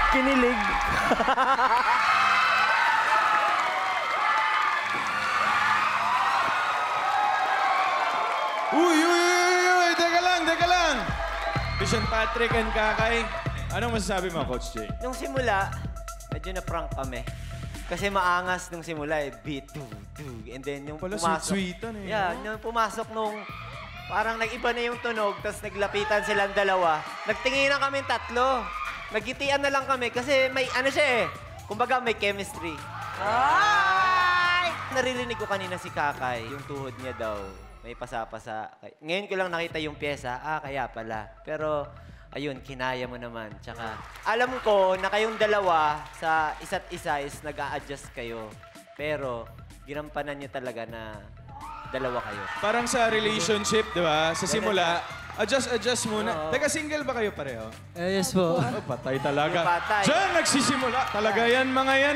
Kinilig. Uy! Teka lang! Vision Patrick and Kakay, anong masasabi mo, Coach Jay? Nung simula, medyo na-prank kami. Kasi maangas nung simula eh. Beat, and then yung Pala, pumasok. sweet-sweetan eh. Yeah, yung pumasok nung parang nag-iba na yung tunog, tapos naglapitan silang dalawa. Nagtinginan kami tatlo. Nagkitian na lang kami kasi may ano siya eh. Kumbaga may chemistry. Ay! Naririnig ko kanina si Kakay, yung tuhod niya daw. May pasa-pasa. Ngayon ko lang nakita yung pyesa. Kaya pala. Pero, ayun, kinaya mo naman. Tsaka, alam ko na kayong dalawa sa isa't isa is nag-a-adjust kayo. Pero, ginampanan niyo talaga na dalawa kayo. Parang sa relationship, di ba? Sa simula, adjust muna. Teka, single ba kayo pareho? Yes po. Patay talaga. Patay. Diyan nagsisimula. Talaga yan, mga yan.